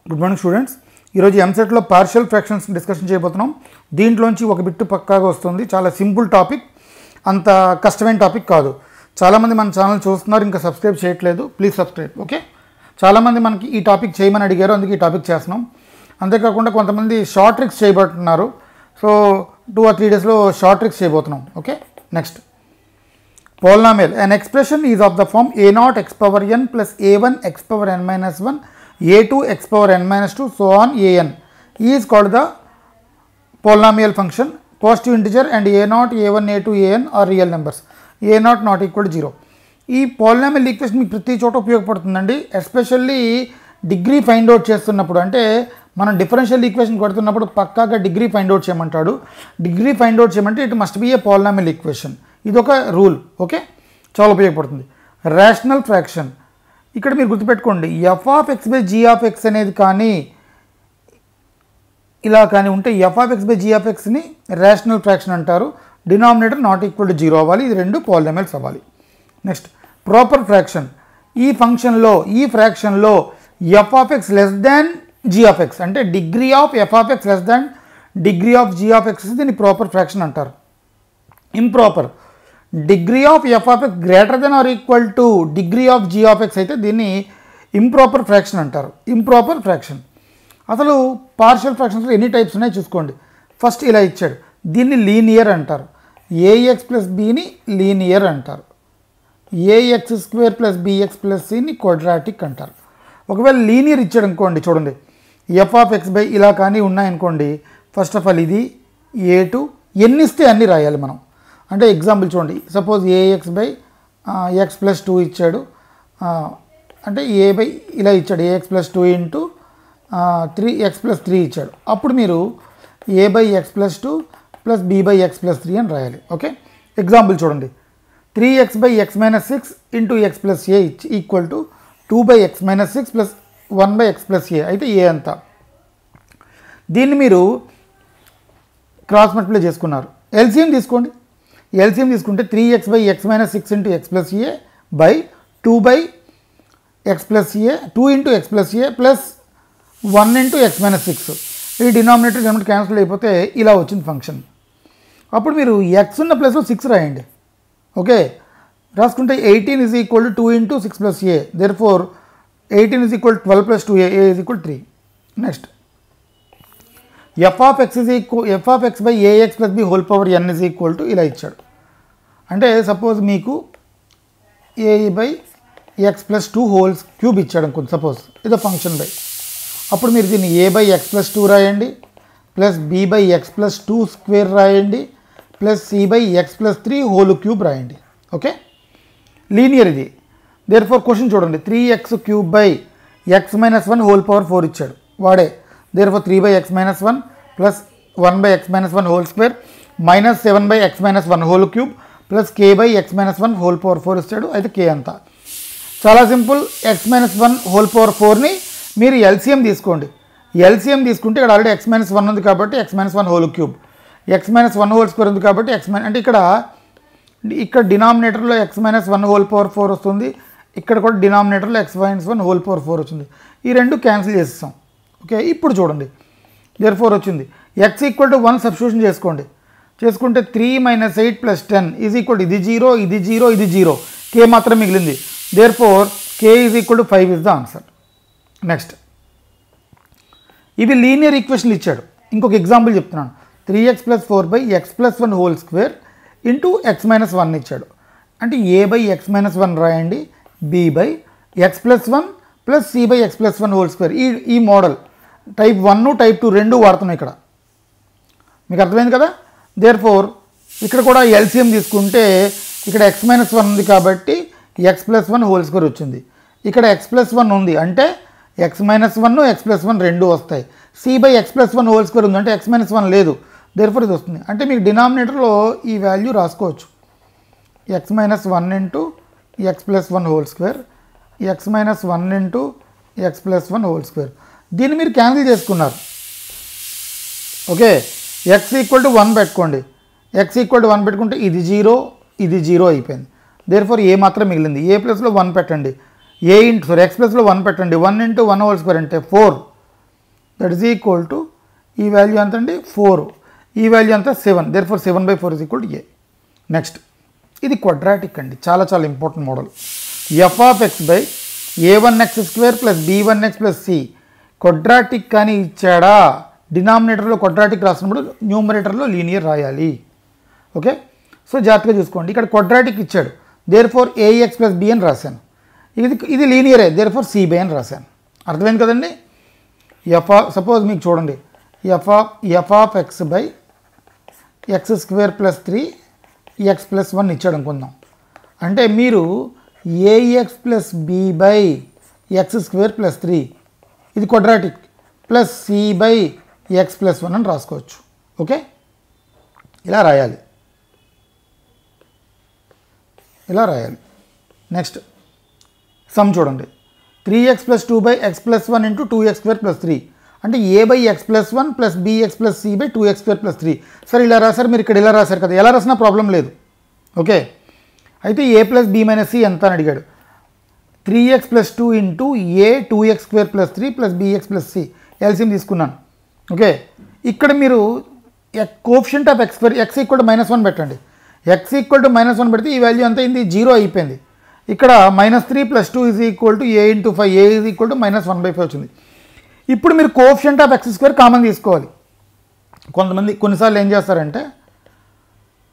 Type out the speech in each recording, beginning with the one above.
Good morning students. ఈరోజు ఎంసెట్లో partial fractions discussion చేయబోతున్నాం. దీంట్లోంచి ఒక బిట్టు పక్కాగా వస్తుంది. చాలా సింపుల్ టాపిక్, అంత కష్టమైన టాపిక్ కాదు. చాలామంది మన ఛానల్ చూస్తున్నారు, ఇంకా సబ్స్క్రైబ్ చేయట్లేదు. Please subscribe. ఓకే, చాలామంది మనకి ఈ టాపిక్ చేయమని అడిగారు, అందుకే ఈ టాపిక్ చేస్తున్నాం. అంతేకాకుండా కొంతమంది షార్ట్ ట్రిక్స్ చేయబోతున్నారు. సో 2 or 3 daysలో షార్ట్ ట్రిక్స్ చేయబోతున్నాం. Okay, next polynomial. An expression is of the form a0 x power n plus a1 x power n minus 1 a2 x power n minus 2 so on an is called the polynomial function. Positive integer and a0 a1 a2 an are real numbers. a0 not equal to 0. ఈ polynomial equation మీకు ప్రతి చోట ఉపయోగపడుతుందండి. Especially degree find out చేస్తున్నప్పుడు, అంటే మనం differential equation కొడుతున్నప్పుడు పక్కాగా డిగ్రీ ఫైండ్ అవుట్ చేయమంటాడు. డిగ్రీ ఫైండ్ అవుట్ చేయమంటే it must be a polynomial equation. ఇదొక రూల్. ఓకే, చాలా ఉపయోగపడుతుంది. రేషనల్ ఫ్రాక్షన్, ఇక్కడ మీరు గుర్తుపెట్టుకోండి, F of X by G of X అనేది కానీ ఇలా కానీ ఉంటే F of X by G of ఎక్స్ని రేషనల్ ఫ్రాక్షన్ అంటారు. డినామినేటర్ నాట్ ఈక్వల్ టు 0 అవ్వాలి. ఇది రెండు పాలినామియల్స్ అవ్వాలి. Next proper fraction. ఈ ఫంక్షన్లో, ఈ ఫ్రాక్షన్లో F of X less than G of X, అంటే degree of F of X less than degree of G of X, దీన్ని ప్రాపర్ ఫ్రాక్షన్ అంటారు. Improper, degree of F of X greater than or equal to degree of G of X అయితే దీన్ని improper fraction అంటారు. Improper fraction. అసలు partial ఫ్రాక్షన్స్లో ఎన్ని types ఉన్నాయో చూసుకోండి. ఫస్ట్ ఇలా ఇచ్చాడు, దీన్ని లీనియర్ అంటారు. ఏఎక్స్ ప్లస్ బిని లీనియర్ అంటారు. A X square plus B X plus సిని క్వాడ్రాటిక్ అంటారు. ఒకవేళ లీనియర్ ఇచ్చాడు అనుకోండి, చూడండి, ఎఫ్ ఆఫ్ ఎక్స్ బై ఇలా కానీ ఉన్నాయనుకోండి, ఫస్ట్ ఆఫ్ ఆల్ ఇది ఏ2 ఎన్ని ఇస్తే అన్ని రాయాలి మనం. అంటే ఎగ్జాంపుల్ చూడండి, suppose ax by X plus 2 ఇచ్చాడు, అంటే ఏ బై ఇలా ఇచ్చాడు, a x plus 2 into 3x plus 3 ఇచ్చాడు. అప్పుడు మీరు A by X plus 2 plus B by X plus 3 అని రాయాలి. ఓకే, ఎగ్జాంపుల్ చూడండి, 3x by X minus 6 into X plus A equal to 2 by X minus 6 plus 1 by X plus A. అయితే A అంతా దీన్ని మీరు క్రాస్ మల్టిప్లై చేసుకున్నారు. LCM తీసుకోండి. LCM తీసుకుంటే 3x by X minus 6 into X plus A by 2 by X plus A 2 into X plus A plus 1 into x minus 6. ఈ denominator ఏమంటే cancel అయిపోతే ఇలా వచ్చింది ఫంక్షన్. అప్పుడు మీరు ఎక్స్ ఉన్న ప్లస్లో 6 రాయండి. ఓకే, రాసుకుంటే 18 is equal to 2 into 6 plus A, therefore 18 is equal 12 plus 2 A is equal 3. Next F of X by A X plus B whole power N is equal to ఇలా ఇచ్చాడు. అంటే suppose మీకు A by X plus 2 whole's cube ఇచ్చాడు అనుకోండి, suppose ఇదో function by. అప్పుడు మీరు దీన్ని ఏ బై ఎక్స్ ప్లస్ 2 రాయండి, plus B by X plus 2 square రాయండి, plus C by X plus 3 whole cube రాయండి. ఓకే, లీనియర్ ఇది. దేర్ ఫోర్ క్వశ్చన్ చూడండి, 3x cube by X minus 1 whole power 4 ఇచ్చాడు, వాడే. Therefore 3 by X minus 1 plus 1 by X minus 1 whole square minus 7 by X minus 1 whole cube plus K by X minus 1 whole power 4 ఇచ్చాడు. అయితే K అంతా చాలా simple. X minus 1 whole power 4ని మీరు LCM తీసుకోండి. LCM తీసుకుంటే ఇక్కడ already X minus 1 ఉంది కాబట్టి X minus 1 whole cube, X minus 1 whole square ఉంది కాబట్టి అంటే ఇక్కడ డినామినేటర్లో ఎక్స్ మైనస్ 1 హోల్ పవర్ 4 వస్తుంది, ఇక్కడ కూడా డినామినేటర్లో ఎక్స్ మైనస్ 1 హోల్ పవర్ 4 వచ్చింది. ఈ రెండు క్యాన్సిల్ చేసేస్తాం. ఓకే, ఇప్పుడు చూడండి, దేర్ ఫోర్ వచ్చింది. ఎక్స్ ఈక్వల్ టు 1 సబ్స్టిట్యూషన్ చేసుకోండి. చేసుకుంటే 3 minus 8 plus 10 is equal to ఇది 0, ఇది 0, ఇది 0, కే మాత్రం మిగిలింది. There four k is equal to 5 is the answer. Next ఇవి లీనియర్ ఈక్వేషన్లు ఇచ్చాడు. ఇంకొక ఎగ్జాంపుల్ చెప్తున్నాను, 3x plus 4 by X plus 1 whole square into x minus 1 ఇచ్చాడు. అంటే ఏ బై ఎక్స్ మైనస్ 1 రాయండి, b by X plus 1 plus C by X plus 1 whole square. ఈ model type 1 type 2 రెండు వాడుతున్నాం ఇక్కడ. మీకు అర్థమైంది కదా. దేర్ ఫోర్ ఇక్కడ కూడా ఎల్సిఎం తీసుకుంటే ఇక్కడ ఎక్స్ మైనస్ 1 ఉంది కాబట్టి ఎక్స్ ప్లస్ 1 హోల్ స్క్వేర్ వచ్చింది. ఇక్కడ ఎక్స్ ప్లస్ 1 ఉంది అంటే ఎక్స్ మైనస్ 1 ఎక్స్ ప్లస్ 1 రెండు వస్తాయి. C by X plus 1 whole square ఉంది అంటే ఎక్స్ మైనస్ 1 లేదు, దేర్ ఫోర్ ఇది వస్తుంది. అంటే మీకు డినామినేటర్లో ఈ వాల్యూ రాసుకోవచ్చు, X minus 1 into X plus 1 whole square, X minus 1 into X plus 1 whole square. దీన్ని మీరు క్యాన్సిల్ చేసుకున్నారు. ఓకే, ఎక్స్ ఈక్వల్ టు 1 పెట్టుకోండి. ఎక్స్ ఈక్వల్ టు 1 పెట్టుకుంటే ఇది 0, ఇది 0 అయిపోయింది. దేర్ ఫోర్ ఏ మాత్రం మిగిలింది. ఏ ప్లస్లో 1 పెట్టండి, ఏ ఇంటూ ఎక్స్ ప్లస్లో 1 పెట్టండి, 1 ఇంటూ 1 హోల్ స్క్వేర్ అంటే 4, దట్ ఈజ్ ఈక్వల్ టు ఈ వాల్యూ ఎంత అండి 4, ఈ వాల్యూ అంతా 7, therefore 7/4 is equal to a. Next ఇది క్వాడ్రాటిక్ అండి, చాలా చాలా important model. F of X by a1x² plus b1x plus c quadratic అని ఇచ్చాడా, డినామినేటర్లో క్వాడ్రాటిక్ రాసినప్పుడు న్యూమరేటర్లో లీనియర్ రాయాలి. ఓకే, సో జాగ్రత్తగా చూసుకోండి. ఇక్కడ క్వాడ్రాటిక్ ఇచ్చాడు, దేర్ఫోర్ ax ప్లస్ b అని రాశాను. ఇది లీనియరే, దేర్ఫోర్ c బై అని రాశాను. అర్థమైంది కదండి. సపోజ్ మీకు చూడండి, F of X by x² plus 3 x plus 1 ఇచ్చాడు అనుకుందాం. అంటే మీరు ax plus b by x² plus 3 ఇది quadratic plus c by x plus 1 అని రాసుకోవచ్చు. ఓకే, ఇలా రాయాలి, ఇలా రాయాలి. నెక్స్ట్ సమ్ చూడండి, 3x plus 2 by x plus 1 into 2x² plus 3 అంటే a by x plus 1 plus bx plus c by 2x² plus 3. సరే ఇలా రాశారు, మీరు ఇక్కడ ఇలా రాశారు కదా, ఎలా రాసినా ప్రాబ్లం లేదు. ఓకే, అయితే a plus b minus c ఎంత అని అడిగాడు. 3x plus 2 into a 2x² plus 3 plus bx plus c LCM తీసుకున్నాను. ఓకే, ఇక్కడ మీరు coefficient of x² x equal to -1 పెట్టండి. x ఈక్వల్ టు -1 పెడితే ఈ వాల్యూ ఎంత అయింది, 0 అయిపోయింది. ఇక్కడ -3 plus 2 is equal to a into 5, a is equal to -1/5 వచ్చింది. ఇప్పుడు మీరు కోఎఫిషియంట్ ఆఫ్ x² కామన్ తీసుకోవాలి. కొన్నిసార్లు ఏం చేస్తారంటే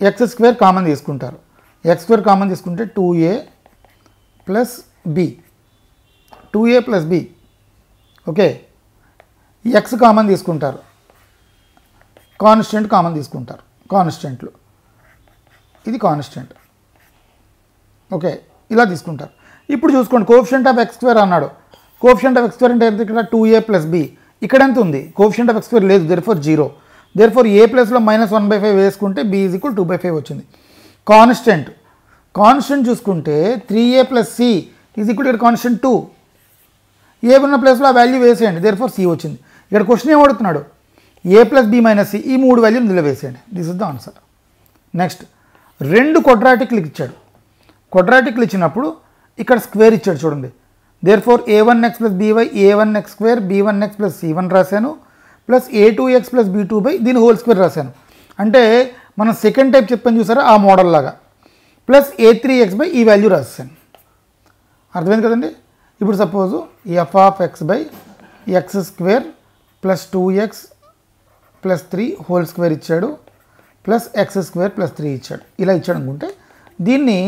x² కామన్ తీసుకుంటారు. x² కామన్ తీసుకుంటే 2a plus b, 2a plus b. Okay, x common తీసుకుంటారు, కాన్స్టెంట్ కామన్ తీసుకుంటారు, కాన్స్టెంట్లు, ఇది కాన్స్టెంట్. ఓకే, ఇలా తీసుకుంటారు. ఇప్పుడు చూసుకోండి, కోఎఫిషియంట్ ఆఫ్ x² అన్నాడు. కోఎఫిషియంట్ ఆఫ్ x² అంటే ఎంత, ఇక్కడ 2a ప్లస్ b. ఇక్కడ ఎంత ఉంది, కోఎఫిషియంట్ ఆఫ్ x² లేదు, దేర్ఫోర్ 0. దేర్ఫోర్ a ప్లస్లో -1/5 వేసుకుంటే b ఈజ్ ఈక్వల్ 2/5 వచ్చింది. కాన్స్టెంట్ చూసుకుంటే 3a plus c is equal ఇక్కడ కాన్స్టెంట్ 2. ఏ ఉన్న ప్లేస్లో ఆ వాల్యూ వేసేయండి, దేర్ఫోర్ c వచ్చింది. ఇక్కడ క్వశ్చన్ ఏం అడుగుతున్నాడు, a plus b minus c, ఈ 3 వాల్యూలు ఇందులో వేసేయండి. This is the answer. Next 2 క్వాడ్రాటిక్లు ఇచ్చాడు. క్వాడ్రాటిక్లు ఇచ్చినప్పుడు ఇక్కడ స్క్వేర్ ఇచ్చాడు చూడండి. Therefore a1x plus by a1x² b1x plus c1 రాశాను, plus a2x plus b2 by దీని హోల్ స్క్వేర్ రాశాను. అంటే మనం సెకండ్ టైప్ చెప్పని చూసారా ఆ మోడల్ లాగా, ప్లస్ a3x బై ఈ వాల్యూ రాశాను. అర్థమైంది కదండి. ఇప్పుడు suppose F of X by x² plus 2x plus 3 whole square ఇచ్చాడు, ప్లస్ x² ప్లస్ 3 ఇచ్చాడు. ఇలా ఇచ్చాడు అనుకుంటే దీన్ని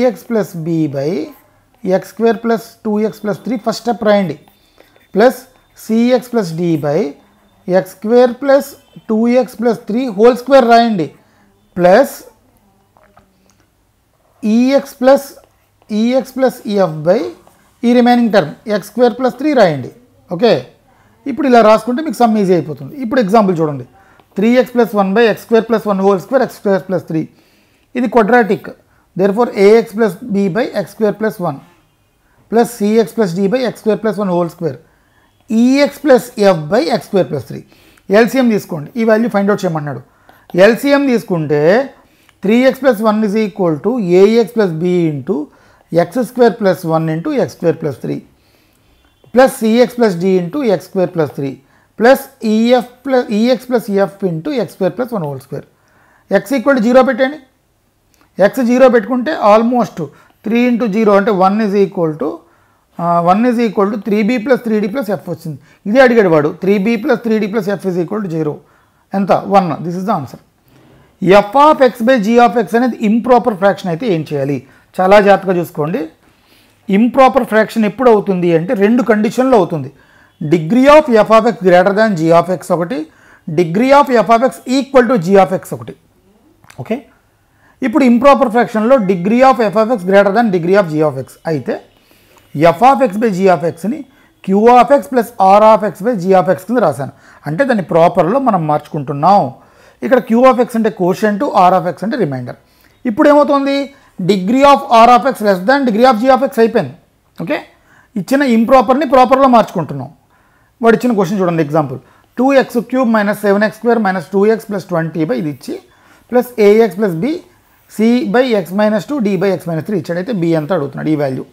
ax plus b by x² plus 2x plus 3 first step రాయండి, plus cx plus d by x² plus 2x plus 3 whole square రాయండి, plus ex plus ef by ఈ remaining term x² plus 3 రాయండి. Okay, ఇప్పుడు ఇలా రాసుకుంటే మీకు some easy అయిపోతుంది. ఇప్పుడు ఎగ్జాంపుల్ చూడండి, 3x plus 1 by x² plus 1 whole square x² plus 3 ఇది quadratic. Therefore ax plus b by x² plus 1 plus cx plus d by x² plus 1 whole square ex plus f by x² plus 3. LCM తీసుకోండి, ఈ value find out చేయమన్నాడు. LCM తీసుకుంటే 3x plus 1 is equal to ax plus b into x² plus 1 into x² plus 3 plus cx plus d into x² plus 3 plus ex plus f into x² plus 1 whole square. x equal to 0 పెట్టండి. x 0 పెట్టుకుంటే almost 3 into 0 అంటే 1 is equal to 3b plus 3d plus f వచ్చింది. ఇదే అడిగాడు వాడు, 3b plus 3d plus f is equal to 0 ఎంత 1. This is the answer. F of X by G of X అనేది improper fraction అయితే ఏం చేయాలి, చాలా జాగ్రత్తగా చూసుకోండి. ఇంప్రాపర్ ఫ్రాక్షన్ ఎప్పుడు అవుతుంది అంటే 2 కండిషన్లో అవుతుంది. Degree of F of X greater than G of X ఒకటి, degree of F of X equal to G of X ఒకటి. ఓకే, ఇప్పుడు ఇంప్రాపర్ ఫ్రాక్షన్లో degree of F of X greater than degree of G of X అయితే F of X by G of ఎక్స్ని Q of X plus R of X by G of X కింద రాశాను. అంటే దాన్ని ప్రాపర్లో మనం మార్చుకుంటున్నాం. ఇక్కడ క్యూ ఆఫ్ ఎక్స్ అంటే కోషెంట్, ఆర్ ఆఫ్ ఎక్స్ అంటే రిమైండర్. ఇప్పుడు ఏమవుతుంది, degree of r of X less than degree of G of x అయిపోయింది. ఓకే, ఇచ్చిన ఇంప్రాపర్ని ప్రాపర్లో మార్చుకుంటున్నాం. వాడు ఇచ్చిన క్వశ్చన్ చూడండి, example 2x³ minus 7x² minus 2x plus 20 by ఇది ఇచ్చి plus ax plus b c by x minus 2 d by x minus 3 ఇచ్చాడు. అయితే b ఎంత అడుగుతున్నాడు, ఈ వాల్యూ.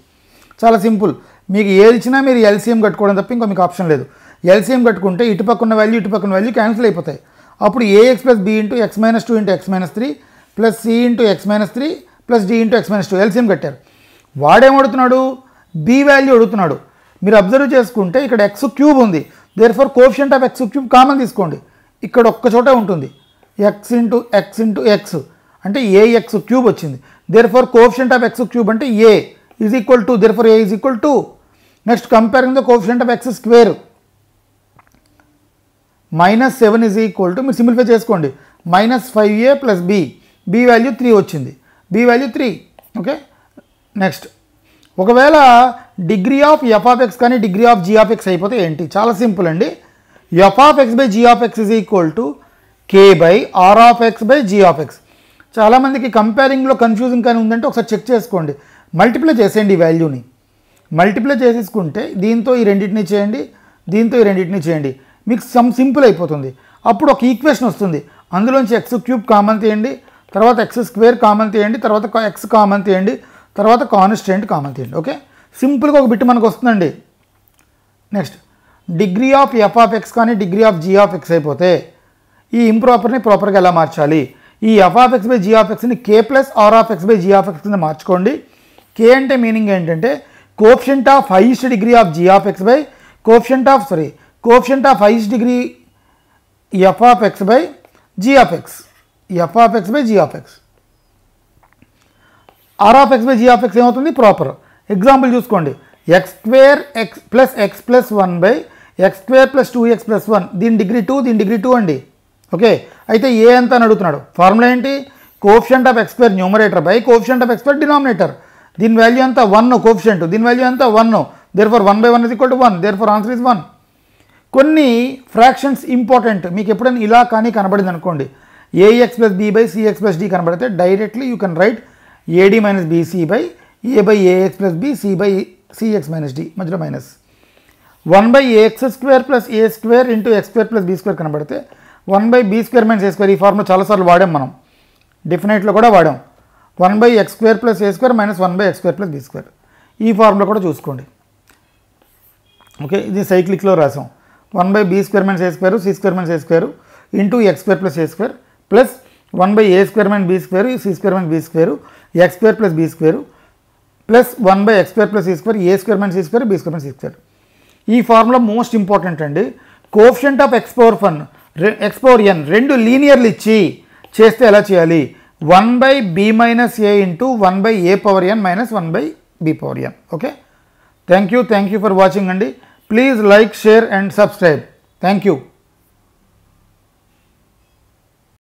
చాలా సింపుల్, మీకు ఏది ఇచ్చినా మీరు ఎల్సిఎం కట్టుకోవడం తప్ప ఇంకో మీకు ఆప్షన్ లేదు. ఎల్సిఎం కట్టుకుంటే ఇటుపక్కన వాల్యూ క్యాన్సిల్ అయిపోతాయి. అప్పుడు ax plus b into x minus 2 into x minus 3 plus c into x minus 3 plus d into x minus 2 LCM కట్టారు. వాడేం అడుగుతున్నాడు? బి వాల్యూ అడుగుతున్నాడు. మీరు అబ్జర్వ్ చేసుకుంటే ఇక్కడ ఎక్స్ క్యూబ్ ఉంది, therefore coefficient of X cube common తీసుకోండి. ఇక్కడ ఒక్క చోట ఉంటుంది, ఎక్స్ ఇంటూ ఎక్స్ అంటే ఏఎక్స్ క్యూబ్ వచ్చింది. Therefore coefficient of X cube అంటే A is equal to, therefore A is equal to. Next comparing the coefficient of X square -7 is equal to, మీరు simplify చేసుకోండి, -5a ప్లస్ బి వాల్యూ 3 వచ్చింది, B value 3. Okay, next ఒకవేళ degree of F of X కానీ degree of G of X అయిపోతే ఏంటి? చాలా simple అండి. F of X by G of x is equal to k by r of X by G of x. చాలామందికి కంపేరింగ్లో confusing కానీ ఉందంటే ఒకసారి చెక్ చేసుకోండి. మల్టిప్లై చేసేయండి ఈ వాల్యూని, మల్టిప్లై చేసేసుకుంటే దీంతో ఈ రెండింటిని చేయండి, దీంతో ఈ రెండింటిని చేయండి, మీకు సింపుల్ అయిపోతుంది. అప్పుడు ఒక ఈక్వేషన్ వస్తుంది, అందులోంచి ఎక్స్ క్యూబ్ కామన్ తీయండి, తర్వాత ఎక్స్ స్క్వేర్ కామన్ తీయండి, తర్వాత ఎక్స్ కామన్ తీయండి, తర్వాత కాన్స్టెంట్ కామన్ తీయండి. ఓకే, సింపుల్గా ఒక బిట్ మనకు వస్తుందండి. Next degree of F of X కానీ degree of G of X అయిపోతే ఈ ఇంప్రాపర్ని ప్రాపర్గా ఎలా మార్చాలి? ఈ F of X by G of ఎక్స్ని K plus R of X by G of X కింద మార్చుకోండి. కే అంటే మీనింగ్ ఏంటంటే coefficient of highest degree of G of X by coefficient of highest degree F of X by G of X, F of X by G of x. R of X by G of x ఏమవుతుంది? Proper. Example చూసుకోండి, x square x plus 1 by x square plus 2x plus 1, దీని degree 2, దీని degree 2 అండి. Okay, అయితే ఏ ఎంత అని అడుగుతున్నాడు. Formula ఏంటి? Coefficient of X square numerator by coefficient of X square denominator. దీని వాల్యూ ఎంత? 1 కోఎఫిషియంట్, దీని వాల్యూ ఎంత? 1, therefore 1/1 is equal to 1, therefore answer is 1. కొన్ని ఫ్రాక్షన్స్ ఇంపార్టెంట్, మీకు ఎప్పుడైనా ఇలా కానీ కనబడింది అనుకోండి, A X plus B by C X plus D కనబడితే directly you can write A D minus B C by A by A X plus B C by C X minus D, మధ్యలో minus 1/ax square plus A square into X square plus B square కనబడితే 1/b square minus A square. ఈ formula చాలాసార్లు వాడాం మనం, డెఫినెట్లో కూడా వాడాం. 1/x square plus A square minus 1/x square plus B square. ఈ ఫార్ములా కూడా చూసుకోండి. ఓకే, ఇది సైక్లిక్లో రాసాం. 1/b square minus A square C square minus A square into X square plus A square plus 1/a square minus B square C square minus B square X square plus B square plus 1/x square plus E square A square minus C square B square minus C square. ఈ formula most important అండి. Coefficient of X power N రెండు లీనియర్లు ఇచ్చి చేస్తే ఎలా చేయాలి? 1/b minus A into 1/a power N minus 1/b power N. Okay, thank you for watching అండి. Please like, share and subscribe. Thank you.